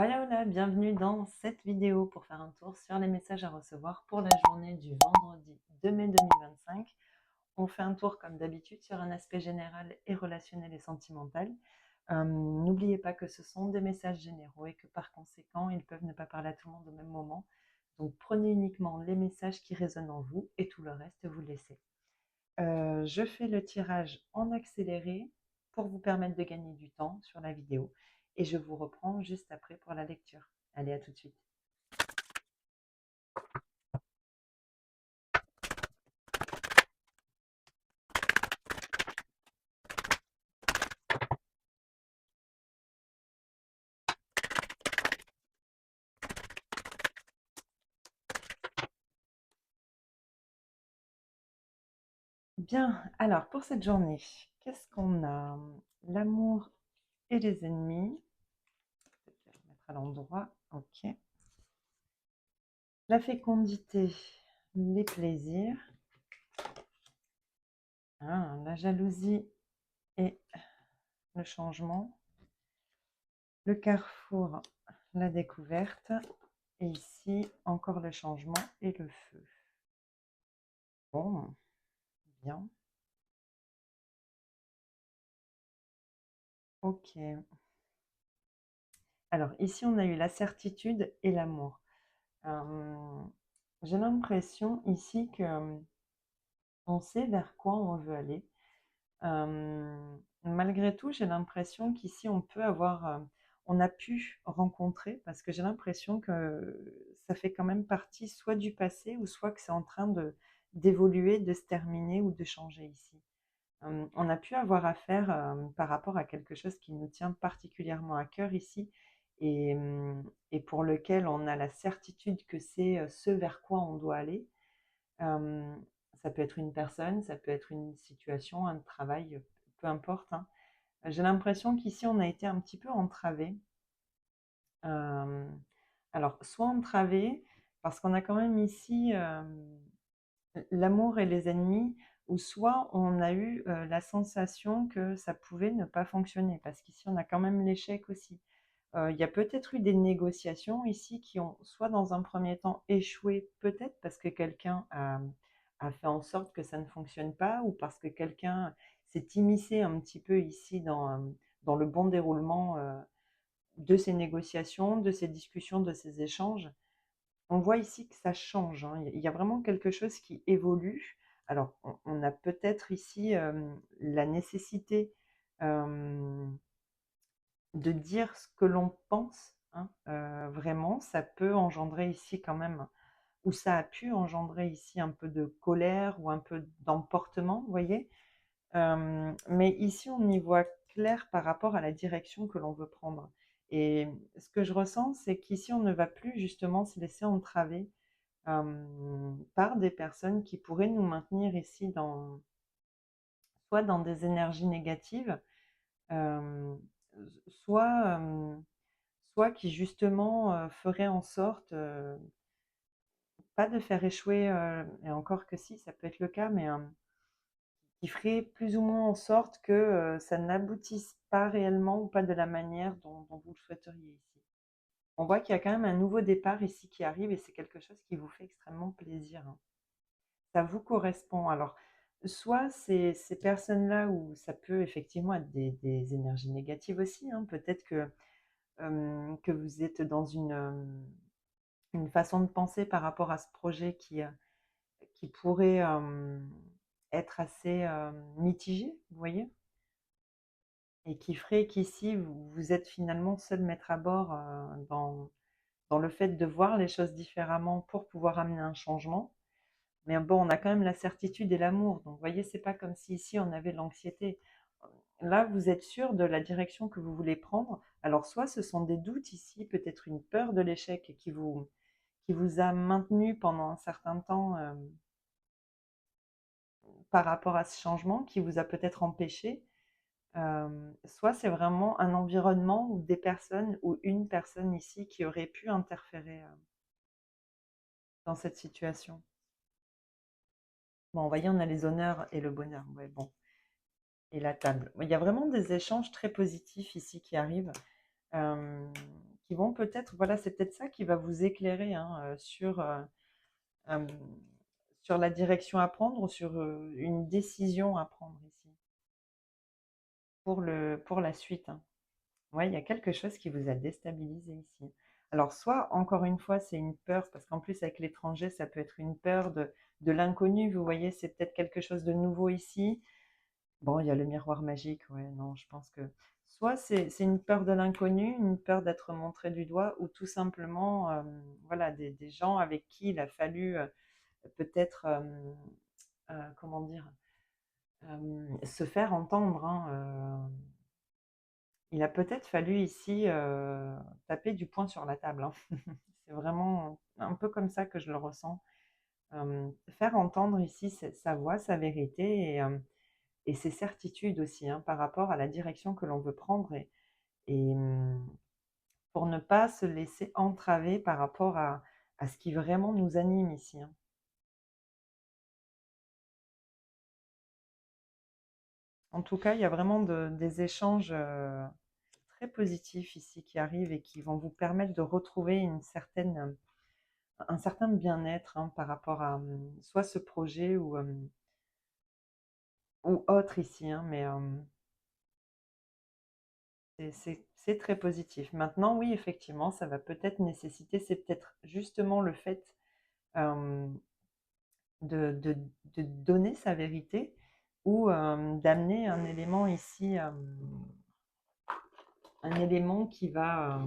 Hola, hola, bienvenue dans cette vidéo pour faire un tour sur les messages à recevoir pour la journée du vendredi 2 mai 2025. On fait un tour comme d'habitude sur un aspect général et relationnel et sentimental. N'oubliez pas que ce sont des messages généraux et que par conséquent, ils peuvent ne pas parler à tout le monde au même moment. Donc prenez uniquement les messages qui résonnent en vous et tout le reste, vous laissez. Je fais le tirage en accéléré pour vous permettre de gagner du temps sur la vidéo et je vous reprends juste après pour la lecture. Allez, à tout de suite. Bien, alors pour cette journée, qu'est-ce qu'on a? L'amour et les ennemis. Je vais le mettre à l'endroit. Ok. La fécondité, les plaisirs. La jalousie et le changement. Le carrefour, la découverte. Et ici, encore le changement et le feu. Bon, bien. Ok. Alors, ici, on a eu la certitude et l'amour. J'ai l'impression ici que on sait vers quoi on veut aller. Malgré tout, j'ai l'impression qu'ici, on peut avoir, on a pu rencontrer, parce que j'ai l'impression que ça fait quand même partie soit du passé, ou soit que c'est en train d'évoluer, de se terminer ou de changer ici. On a pu avoir affaire par rapport à quelque chose qui nous tient particulièrement à cœur ici et pour lequel on a la certitude que c'est ce vers quoi on doit aller. Euh, Ça peut être une personne, ça peut être une situation, un travail, peu importe, hein. J'ai l'impression qu'ici on a été un petit peu entravé. Euh, alors, soit entravé, parce qu'on a quand même ici l'amour et les ennemis, ou soit on a eu la sensation que ça pouvait ne pas fonctionner, parce qu'ici on a quand même l'échec aussi. Il y a peut-être eu des négociations ici qui ont soit dans un premier temps échoué, peut-être parce que quelqu'un a fait en sorte que ça ne fonctionne pas, ou parce que quelqu'un s'est immiscé un petit peu ici dans le bon déroulement de ces négociations, de ces discussions, de ces échanges. On voit ici que ça change, hein. Il y a vraiment quelque chose qui évolue. Alors, on a peut-être ici la nécessité de dire ce que l'on pense, hein. Vraiment, ça peut engendrer ici quand même, ou ça a pu engendrer ici un peu de colère ou un peu d'emportement, vous voyez. Mais ici, on y voit clair par rapport à la direction que l'on veut prendre. Et ce que je ressens, c'est qu'ici, on ne va plus justement se laisser entraver par des personnes qui pourraient nous maintenir ici soit dans des énergies négatives, euh, soit, soit qui justement feraient en sorte, pas de faire échouer, et encore que si, ça peut être le cas, mais qui ferait plus ou moins en sorte que ça n'aboutisse pas réellement ou pas de la manière dont vous le souhaiteriez ici. On voit qu'il y a quand même un nouveau départ ici qui arrive et c'est quelque chose qui vous fait extrêmement plaisir, hein. Ça vous correspond. Alors, soit ces personnes-là où ça peut effectivement être des énergies négatives aussi, hein. Peut-être que vous êtes dans une façon de penser par rapport à ce projet qui pourrait être assez mitigé, vous voyez, et qui ferait qu'ici, vous êtes finalement seul maître à bord dans le fait de voir les choses différemment pour pouvoir amener un changement. Mais bon, on a quand même la certitude et l'amour. Donc, vous voyez, c'est pas comme si ici on avait l'anxiété. Là, vous êtes sûr de la direction que vous voulez prendre. Alors, soit ce sont des doutes ici, peut-être une peur de l'échec qui vous a maintenu pendant un certain temps par rapport à ce changement, qui vous a peut-être empêché. Soit c'est vraiment un environnement ou des personnes ou une personne ici qui aurait pu interférer dans cette situation. Bon, vous voyez, on a les honneurs et le bonheur. Ouais, bon. Et la table. Il y a vraiment des échanges très positifs ici qui arrivent, euh, qui vont peut-être, voilà, c'est peut-être ça qui va vous éclairer hein, euh, sur la direction à prendre, sur une décision à prendre ici, pour la suite. Hein. Ouais, il y a quelque chose qui vous a déstabilisé ici. Alors, soit, encore une fois, c'est une peur, parce qu'en plus, avec l'étranger, ça peut être une peur de l'inconnu. Vous voyez, c'est peut-être quelque chose de nouveau ici. Bon, il y a le miroir magique, ouais, non, je pense que soit c'est une peur de l'inconnu, une peur d'être montré du doigt, ou tout simplement, voilà, des gens avec qui il a fallu peut-être, comment dire, se faire entendre. Hein, il a peut-être fallu ici taper du poing sur la table. Hein. C'est vraiment un peu comme ça que je le ressens. Faire entendre ici sa voix, sa vérité et ses certitudes aussi hein, par rapport à la direction que l'on veut prendre et pour ne pas se laisser entraver par rapport à ce qui vraiment nous anime ici. Hein. En tout cas, il y a vraiment des échanges très positifs ici qui arrivent et qui vont vous permettre de retrouver un certain bien-être hein, par rapport à soit ce projet ou autre ici. Hein, mais c'est très positif. Maintenant, oui, effectivement, ça va peut-être nécessiter, c'est peut-être justement le fait euh, de, de- de donner sa vérité ou d'amener un élément ici, un élément qui va,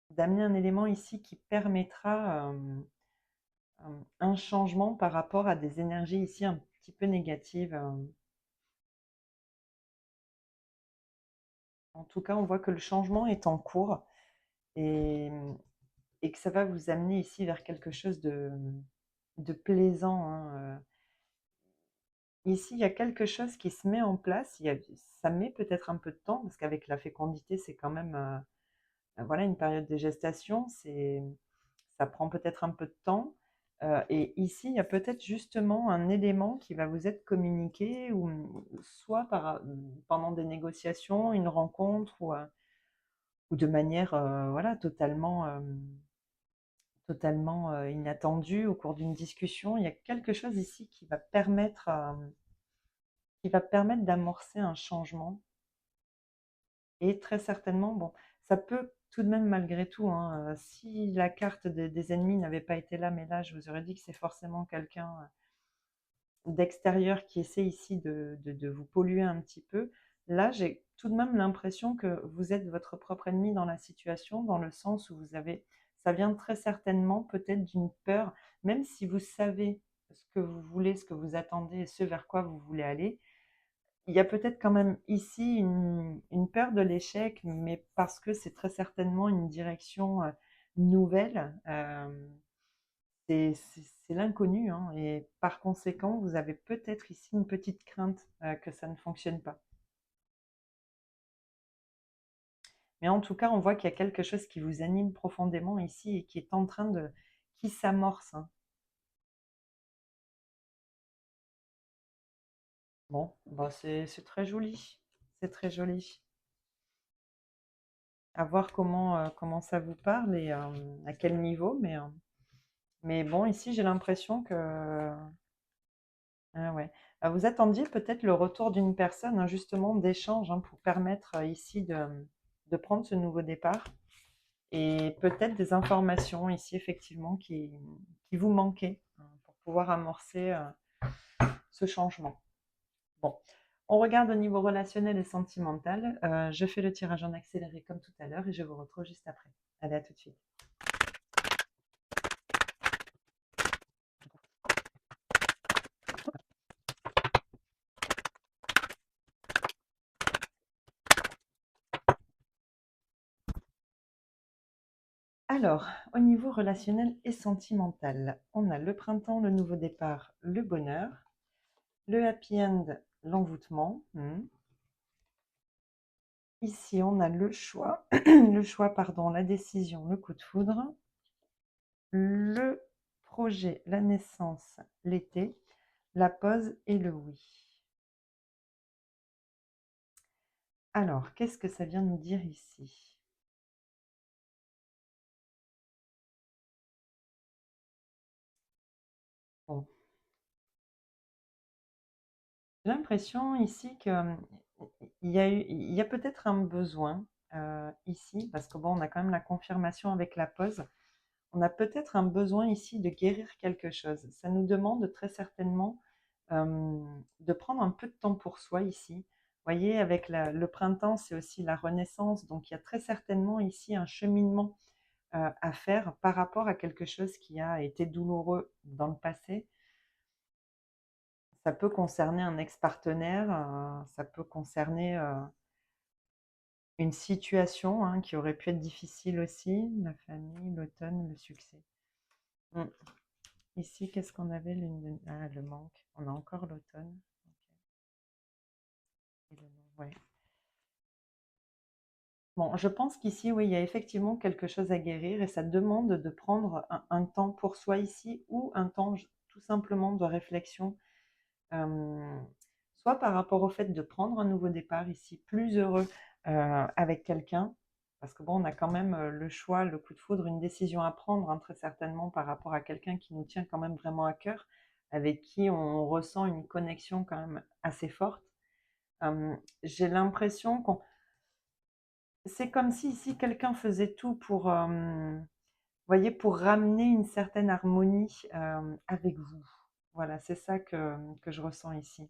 d'amener un élément ici qui permettra un changement par rapport à des énergies ici un petit peu négatives. En tout cas, on voit que le changement est en cours et, et que ça va vous amener ici vers quelque chose de plaisant. Hein. Ici, il y a quelque chose qui se met en place. Ça met peut-être un peu de temps parce qu'avec la fécondité, c'est quand même voilà, une période de gestation. Ça prend peut-être un peu de temps. Et ici, il y a peut-être justement un élément qui va vous être communiqué, ou soit pendant des négociations, une rencontre, ou de manière voilà, totalement inattendue au cours d'une discussion. Il y a quelque chose ici qui va permettre d'amorcer un changement. Et très certainement, bon, ça peut tout de même malgré tout, hein, si la carte des ennemis n'avait pas été là, mais là, je vous aurais dit que c'est forcément quelqu'un d'extérieur qui essaie ici de vous polluer un petit peu. Là, j'ai tout de même l'impression que vous êtes votre propre ennemi dans la situation, dans le sens où ça vient très certainement peut-être d'une peur, même si vous savez ce que vous voulez, ce que vous attendez et ce vers quoi vous voulez aller, il y a peut-être quand même ici une peur de l'échec, mais parce que c'est très certainement une direction nouvelle. C'est l'inconnu, hein, et par conséquent, vous avez peut-être ici une petite crainte que ça ne fonctionne pas. Mais en tout cas, on voit qu'il y a quelque chose qui vous anime profondément ici et qui est en train qui s'amorce. Hein. Bon, bah c'est très joli. C'est très joli. À voir comment ça vous parle et à quel niveau, mais bon, ici, j'ai l'impression que ah ouais. Vous attendiez peut-être le retour d'une personne, hein, justement, d'échange, hein, pour permettre ici de prendre ce nouveau départ et peut-être des informations ici, effectivement, qui vous manquaient hein, pour pouvoir amorcer ce changement. Bon, on regarde au niveau relationnel et sentimental. Je fais le tirage en accéléré comme tout à l'heure et je vous retrouve juste après. Allez, à tout de suite. Alors, au niveau relationnel et sentimental, on a le printemps, le nouveau départ, le bonheur, le happy end, l'envoûtement. Ici, on a le choix, le choix, pardon, la décision, le coup de foudre, le projet, la naissance, l'été, la pause et le oui. Alors, qu'est-ce que ça vient nous dire ici? J'ai l'impression ici que, il y a peut-être un besoin, ici, parce que bon, on a quand même la confirmation avec la pause. On a peut-être un besoin ici de guérir quelque chose. Ça nous demande très certainement, de prendre un peu de temps pour soi ici. Vous voyez, avec le printemps, c'est aussi la renaissance, donc il y a très certainement ici un cheminement, à faire par rapport à quelque chose qui a été douloureux dans le passé. Ça peut concerner un ex-partenaire, ça peut concerner, une situation, hein, qui aurait pu être difficile aussi, la famille, l'automne, le succès. Mmh. Ici, qu'est-ce qu'on avait? Le manque. On a encore l'automne. OK. Et le ouais. Bon, je pense qu'ici, oui, il y a effectivement quelque chose à guérir et ça demande de prendre un temps pour soi ici ou un temps tout simplement de réflexion. Soit par rapport au fait de prendre un nouveau départ ici, plus heureux avec quelqu'un, parce que bon, on a quand même le choix, le coup de foudre, une décision à prendre, hein, très certainement par rapport à quelqu'un qui nous tient quand même vraiment à cœur, avec qui on ressent une connexion quand même assez forte. J'ai l'impression qu'on c'est comme si ici quelqu'un faisait tout pour, voyez, pour ramener une certaine harmonie, avec vous. Voilà, c'est ça que je ressens ici.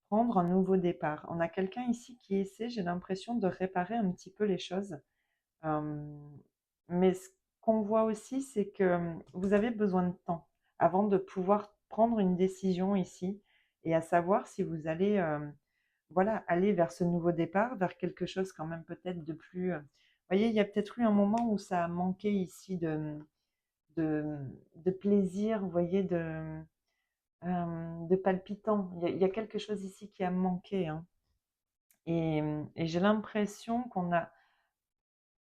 Prendre un nouveau départ. On a quelqu'un ici qui essaie, j'ai l'impression, de réparer un petit peu les choses. Hem, mais ce qu'on voit aussi, c'est que, vous avez besoin de temps avant de pouvoir prendre une décision ici et à savoir si vous allez, voilà, aller vers ce nouveau départ, vers quelque chose quand même peut-être de plus, voyez, il y a peut-être eu un moment où ça a manqué ici de de plaisir, vous voyez, de palpitant. Il y a quelque chose ici qui a manqué, hein. Et j'ai l'impression qu'on a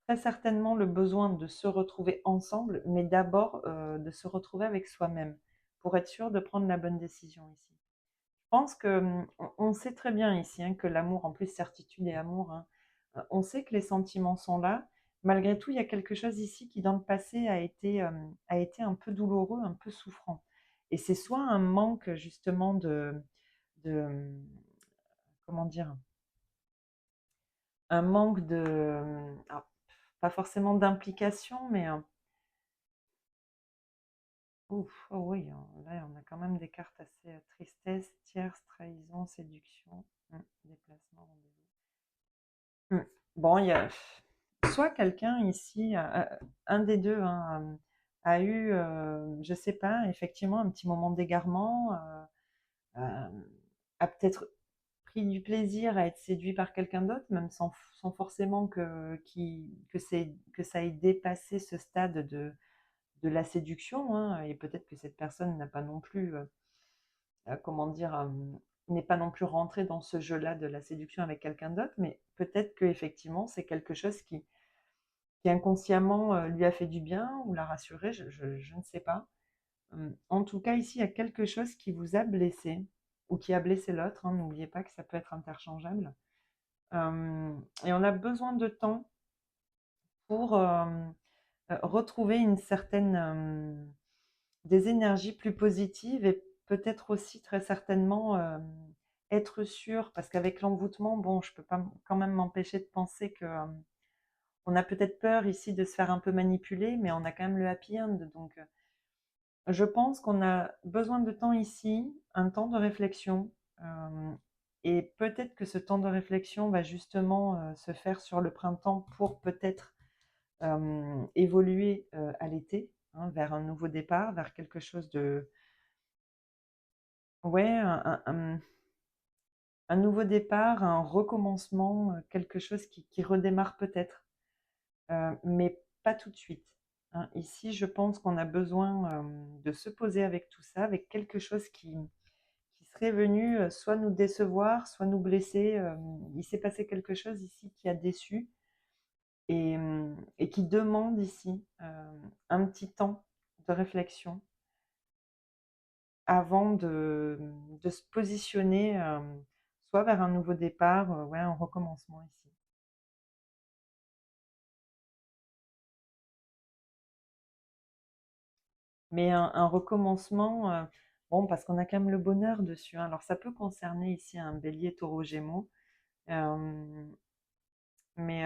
très certainement le besoin de se retrouver ensemble, mais d'abord, de se retrouver avec soi-même, pour être sûr de prendre la bonne décision ici. Je pense que, on sait très bien ici, hein, que l'amour, en plus certitude et amour, hein, on sait que les sentiments sont là. Malgré tout, il y a quelque chose ici qui dans le passé a été un peu douloureux, un peu souffrant. Et c'est soit un manque justement de, comment dire? Un manque de, alors, pas forcément d'implication, mais ouf, oh oui, là, on a quand même des cartes assez, tristesse, tierce, trahison, séduction, déplacement, rendez-vous. Bon, il y a soit quelqu'un ici, un des 2, hein, a eu, je sais pas, effectivement un petit moment d'égarement, a peut-être pris du plaisir à être séduit par quelqu'un d'autre, même sans forcément que ça ait dépassé ce stade de la séduction, hein, et peut-être que cette personne n'a pas non plus, comment dire, n'est pas non plus rentrée dans ce jeu-là de la séduction avec quelqu'un d'autre, mais peut-être qu'effectivement c'est quelque chose qui inconsciemment, lui a fait du bien ou l'a rassuré, je ne sais pas. En tout cas ici, il y a quelque chose qui vous a blessé ou qui a blessé l'autre, hein, n'oubliez pas que ça peut être interchangeable. Et on a besoin de temps pour, retrouver une certaine, des énergies plus positives et peut-être aussi très certainement, être sûr parce qu'avec l'envoûtement, bon, je peux pas quand même m'empêcher de penser que, on a peut-être peur ici de se faire un peu manipuler, mais on a quand même le happy end donc je pense qu'on a besoin de temps ici, un temps de réflexion, hem et peut-être que ce temps de réflexion va justement, se faire sur le printemps pour peut-être, évoluer, à l'été, hein, vers un nouveau départ, vers quelque chose de ouais, un nouveau départ, un recommencement, quelque chose qui redémarre peut-être, mais pas tout de suite, hein. Ici, je pense qu'on a besoin, de se poser avec tout ça, avec quelque chose qui serait venu, soit nous décevoir, soit nous blesser, il s'est passé quelque chose ici qui a déçu et qui demande ici, un petit temps de réflexion avant de se positionner, soit vers un nouveau départ, ouais, un recommencement ici. Mais un recommencement, Bon, parce qu'on a quand même le bonheur dessus, hein. Alors ça peut concerner ici un bélier, taureau, gémeaux, hem, mais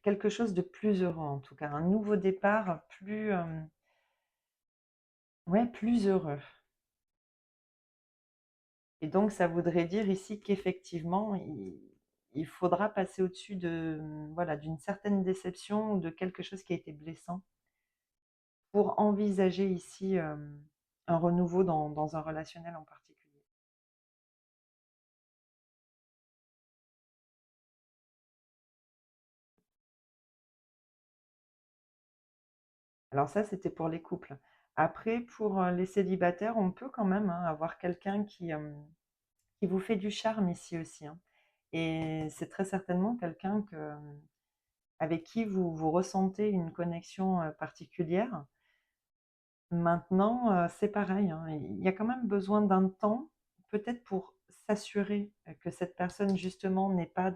quelque chose de plus heureux en tout cas, un nouveau départ plus, ouais, plus heureux. Et donc ça voudrait dire ici qu'effectivement, il faudra passer au-dessus de, voilà, d'une certaine déception ou de quelque chose qui a été blessant pour envisager ici, un renouveau dans un relationnel en particulier. Alors ça, c'était pour les couples. Après, pour, les célibataires, on peut quand même, hein, avoir quelqu'un qui vous fait du charme ici aussi, hein. Et c'est très certainement quelqu'un avec qui vous ressentez une connexion, particulière. Maintenant, c'est pareil, hein, il y a quand même besoin d'un temps, peut-être pour s'assurer, que cette personne justement n'est pas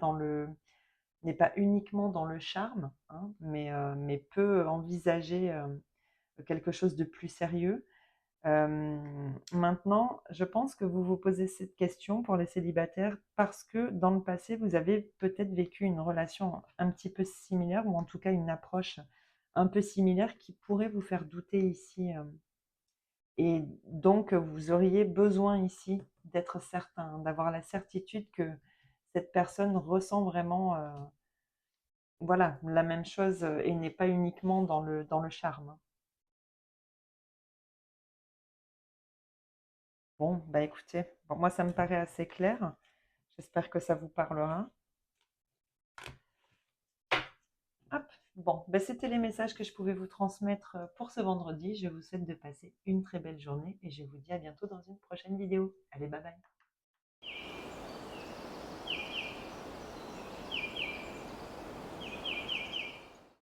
uniquement dans le charme, hein, mais peut envisager, quelque chose de plus sérieux. Maintenant, je pense que vous vous posez cette question pour les célibataires parce que dans le passé, vous avez peut-être vécu une relation un petit peu similaire ou en tout cas une approche un peu similaire qui pourrait vous faire douter ici, et donc vous auriez besoin ici d'être certain, d'avoir la certitude que cette personne ressent vraiment, voilà, la même chose, et n'est pas uniquement dans le charme. Bon, bah, écoutez, bon, moi ça me paraît assez clair. J'espère que ça vous parlera. Hop, bon, bah, c'était les messages que je pouvais vous transmettre, pour ce vendredi. Je vous souhaite de passer une très belle journée et je vous dis à bientôt dans une prochaine vidéo. Allez, bye bye.